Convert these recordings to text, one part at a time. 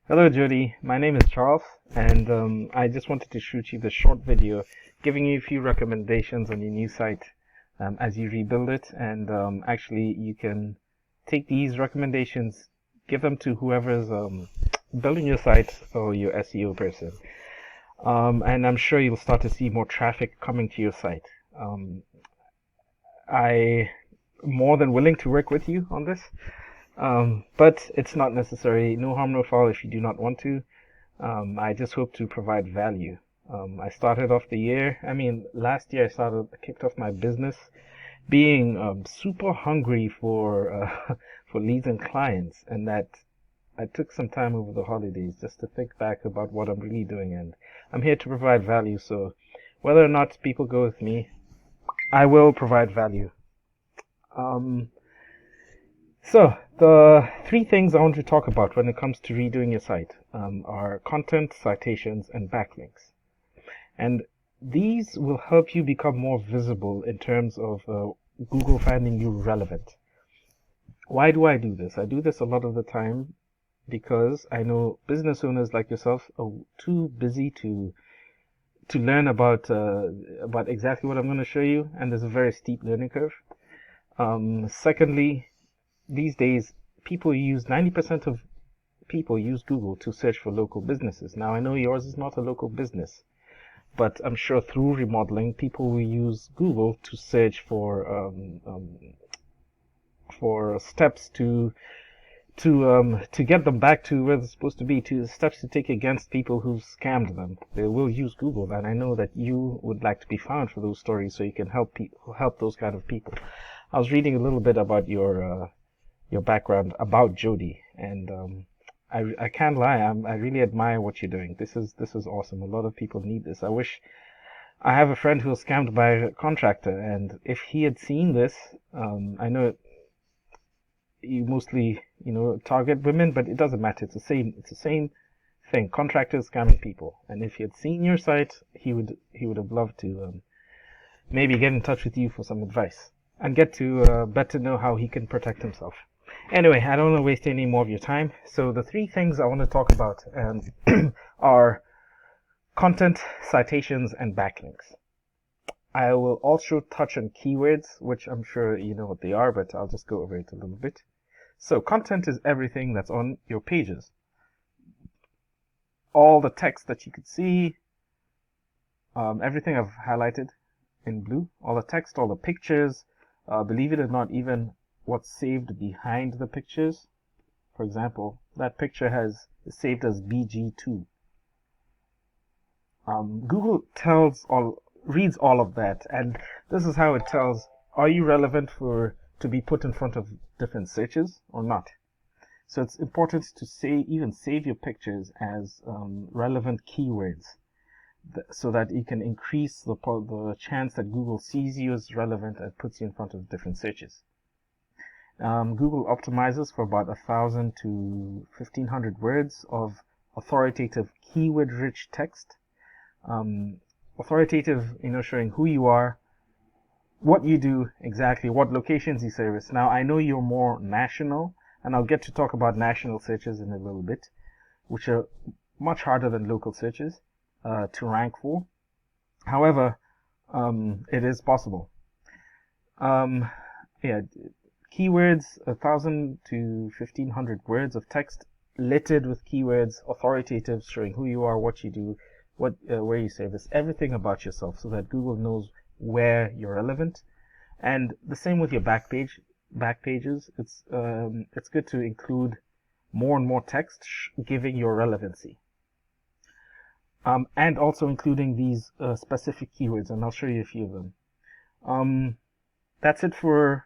Hello, Jody. My name is Charles, and I just wanted to shoot you this short video giving you a few recommendations on your new site as you rebuild it. And actually, you can take these recommendations, give them to whoever's building your site or your SEO person. And I'm sure you'll start to see more traffic coming to your site. I'm more than willing to work with you on this. But it's not necessary. No harm, no foul if you do not want to. I just hope to provide value. I started off the year, last year I kicked off my business being super hungry for for leads and clients, and that I took some time over the holidays just to think back about what I'm really doing, and I'm here to provide value. So whether or not people go with me, I will provide value. Um, So, the three things I want to talk about when it comes to redoing your site are content, citations, and backlinks. And these will help you become more visible in terms of Google finding you relevant. Why do I do this? I do this a lot of the time because I know business owners like yourself are too busy to learn about exactly what I'm going to show you, and there's a very steep learning curve. Secondly, these days, 90% of people use Google to search for local businesses. Now, I know yours is not a local business, but I'm sure through remodeling, people will use Google to search for steps to get them back to where they're supposed to be, to steps to take against people who scammed them. They will use Google, and I know that you would like to be found for those stories, so you can help those kind of people. I was reading a little bit about your background about Jody, and I can't lie, I really admire what you're doing. This is awesome. A lot of people need this. I have a friend who was scammed by a contractor, and if he had seen this, I know you mostly target women, but it doesn't matter. It's the same thing. Contractors scamming people, and if he had seen your site, he would have loved to maybe get in touch with you for some advice and get to better know how he can protect himself. Anyway, I don't want to waste any more of your time. So the three things I want to talk about are content, citations, and backlinks. I will also touch on keywords, which I'm sure you know what they are, but I'll just go over it a little bit. So content is everything that's on your pages. All the text that you could see, everything I've highlighted in blue, all the text, all the pictures, believe it or not, even what's saved behind the pictures. For example, that picture is saved as BG2. Google reads all of that, and this is how it tells, are you relevant to be put in front of different searches or not? So it's important to even save your pictures as relevant keywords, so that you can increase the chance that Google sees you as relevant and puts you in front of different searches. Google optimizes for about 1,000 to 1,500 words of authoritative keyword-rich text. Authoritative, showing who you are, what you do exactly, what locations you service. Now, I know you're more national, and I'll get to talk about national searches in a little bit, which are much harder than local searches to rank for. However, it is possible. Keywords, 1,000 to 1,500 words of text littered with keywords, authoritative, showing who you are, what you do, where you service, everything about yourself, so that Google knows where you're relevant. And the same with your back pages. It's good to include more and more text giving your relevancy. And also including these specific keywords, and I'll show you a few of them. That's it for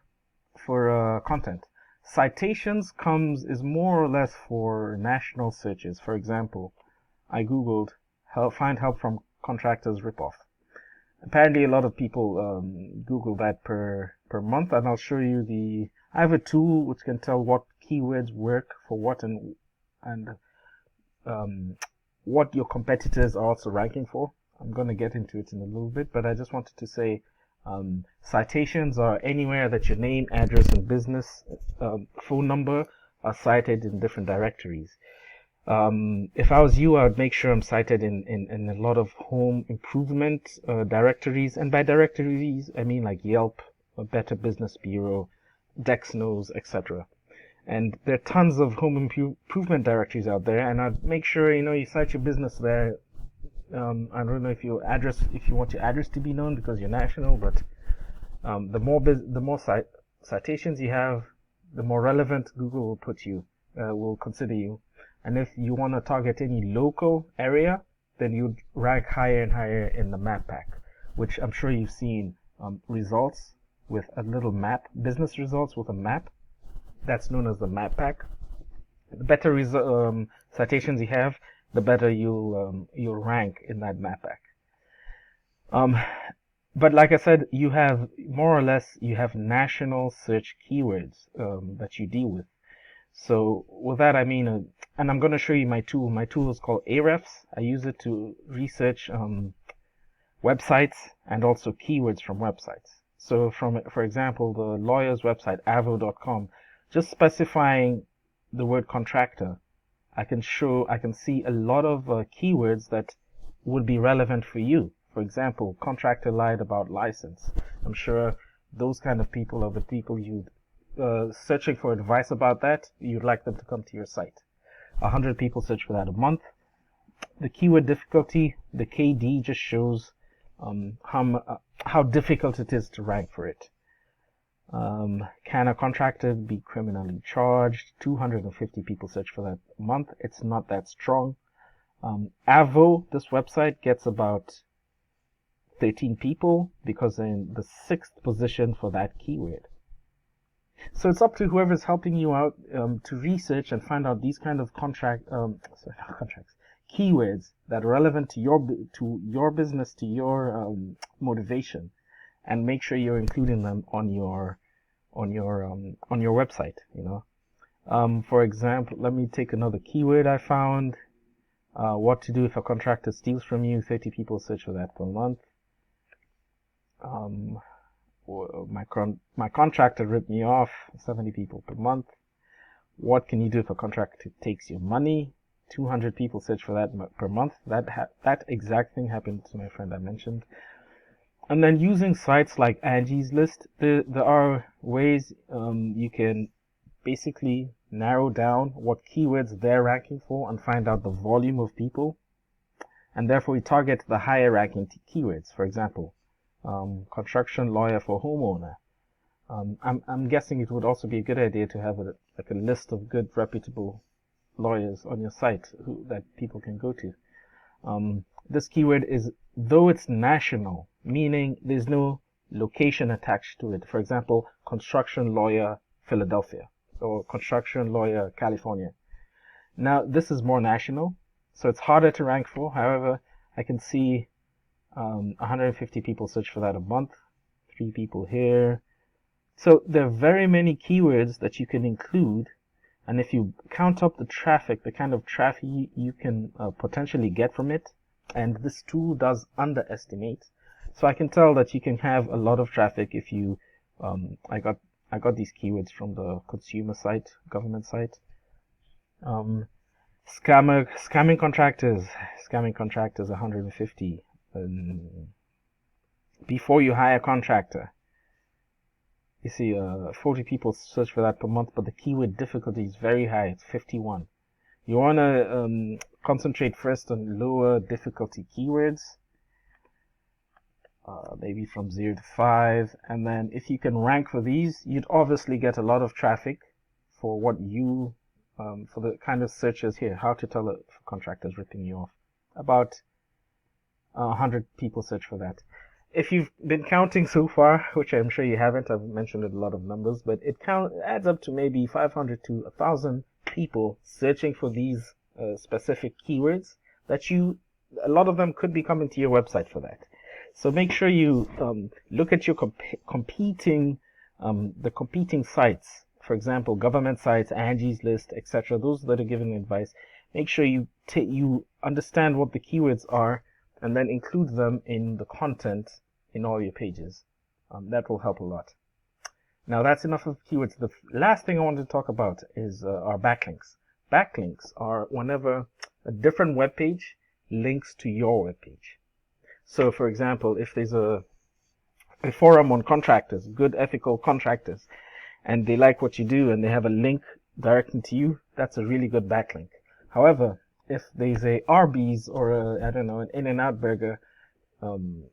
content. Citations is more or less for national searches. For example, I googled find help from contractors ripoff. Apparently a lot of people Google that per month, and I'll show you I have a tool which can tell what keywords work for what, and what your competitors are also ranking for. I'm going to get into it in a little bit, but I just wanted to say citations are anywhere that your name, address, and business phone number are cited in different directories. If I was you, I would make sure I'm cited in a lot of home improvement directories. And by directories, I mean like Yelp, Better Business Bureau, Dexnos, etc. And there are tons of home improvement directories out there, and I'd make sure you cite your business there. I don't know if you want your address to be known because you're national, but the more citations you have, the more relevant Google will consider you. And if you want to target any local area, then you'd rank higher and higher in the map pack, which I'm sure you've seen results with a little map, business results with a map. That's known as the map pack. The better citations you have, the better you'll rank in that map pack. But like I said, you have more or less national search keywords that you deal with. So with that I mean, and I'm going to show you my tool. My tool is called Ahrefs. I use it to research websites and also keywords from websites. So for example, the lawyer's website, avo.com, just specifying the word contractor, I can see a lot of keywords that would be relevant for you. For example, contractor lied about license. I'm sure those kind of people are the people you'd searching for advice about that. You'd like them to come to your site. 100 people search for that a month. The keyword difficulty, the KD, just shows how difficult it is to rank for it. Can a contractor be criminally charged? 250 people search for that a month. It's not that strong. Avo, this website, gets about 13 people because they're in the 6th position for that keyword. So it's up to whoever's helping you out to research and find out these kind of keywords that are relevant to your business, to your motivation, and make sure you're including them on your website. For example, let me take another keyword I found. What to do if a contractor steals from you? 30 people search for that per month. My contractor ripped me off. 70 people per month. What can you do if a contractor takes your money? 200 people search for that per month. That exact thing happened to my friend I mentioned. And then using sites like Angie's List, there are ways you can basically narrow down what keywords they're ranking for and find out the volume of people, and therefore we target the higher ranking keywords. For example, construction lawyer for homeowner. I'm guessing it would also be a good idea to have a list of good reputable lawyers on your site that people can go to. This keyword is, though it's national, meaning there's no location attached to it. For example, construction lawyer Philadelphia or construction lawyer California. Now this is more national, so it's harder to rank for. However, I can see 150 people search for that a month, 3 people here. So there are very many keywords that you can include, and if you count up the traffic, the kind of traffic you can potentially get from it, and this tool does underestimate. So I can tell that you can have a lot of traffic if you, I got these keywords from the consumer site, government site. Scamming contractors, 150. Before you hire a contractor, you see 40 people search for that per month, but the keyword difficulty is very high. It's 51. You want to concentrate first on lower difficulty keywords, maybe from 0 to 5, and then if you can rank for these, you'd obviously get a lot of traffic for what you for the kind of searches here. How to tell if a contractor is ripping you off. About 100 people search for that. If you've been counting so far, which I'm sure you haven't, I've mentioned a lot of numbers, but it adds up to maybe 500 to 1,000 people searching for these specific keywords that a lot of them could be coming to your website for that. So make sure you look at your competing sites. For example, government sites, Angie's List, etc. Those that are giving advice. Make sure you understand what the keywords are, and then include them in the content in all your pages. That will help a lot. Now that's enough of keywords. The last thing I want to talk about is our backlinks. backlinks are whenever a different web page links to your web page. So for example, if there's a forum on contractors, good ethical contractors, and they like what you do and they have a link directing to you, that's a really good backlink. However, if there's a Arby's or a, I don't know, an In-N-Out Burger,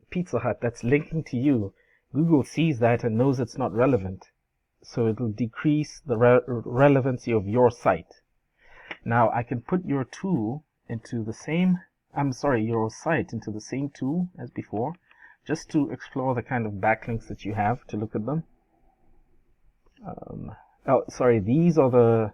Pizza Hut that's linking to you, Google sees that and knows it's not relevant. So it'll decrease the relevancy of your site. Now I can put your tool into the same, your site into the same tool as before, just to explore the kind of backlinks that you have, to look at them. These are the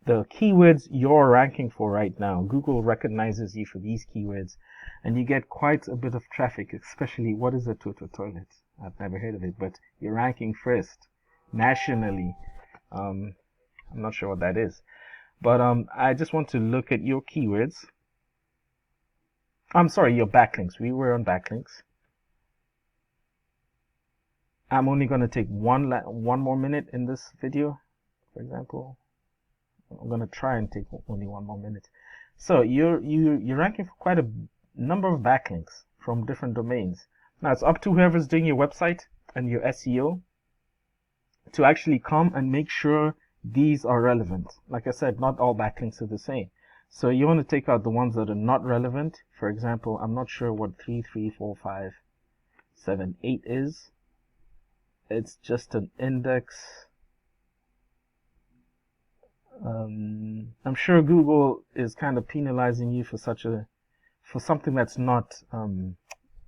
keywords you're ranking for right now. Google recognizes you for these keywords, and you get quite a bit of traffic, especially, what is a toilet? I've never heard of it, but you're ranking first nationally. I'm not sure what that is, but I just want to look at your keywords. Your backlinks. We were on backlinks. I'm only going to take one more minute in this video, for example. I'm going to try and take only 1 more minute. So you're ranking for quite a number of backlinks from different domains. Now it's up to whoever's doing your website and your SEO to actually come and make sure these are relevant. Like I said, not all backlinks are the same. So you want to take out the ones that are not relevant. For example, I'm not sure what 3, 3, 4, 5, 7, 8 is. It's just an index. I'm sure Google is kind of penalizing you for something that's not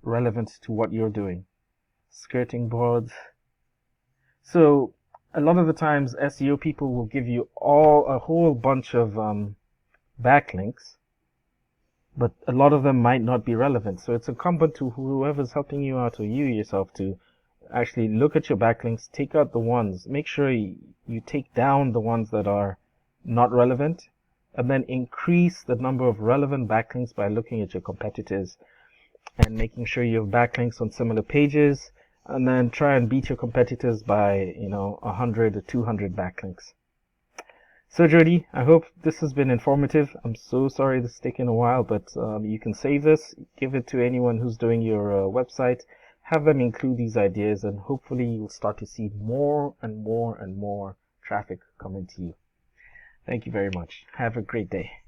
relevant to what you're doing. Skirting boards. So a lot of the times SEO people will give you a whole bunch of backlinks, but a lot of them might not be relevant. So it's incumbent to whoever's helping you out, or you yourself, to actually look at your backlinks, take out the ones, make sure you take down the ones that are not relevant, and then increase the number of relevant backlinks by looking at your competitors and making sure you have backlinks on similar pages, and then try and beat your competitors by 100 or 200 backlinks. So Jody, I hope this has been informative. I'm so sorry this is taking a while, but you can save this, give it to anyone who's doing your website, have them include these ideas, and hopefully you'll start to see more and more and more traffic coming to you. Thank you very much. Have a great day.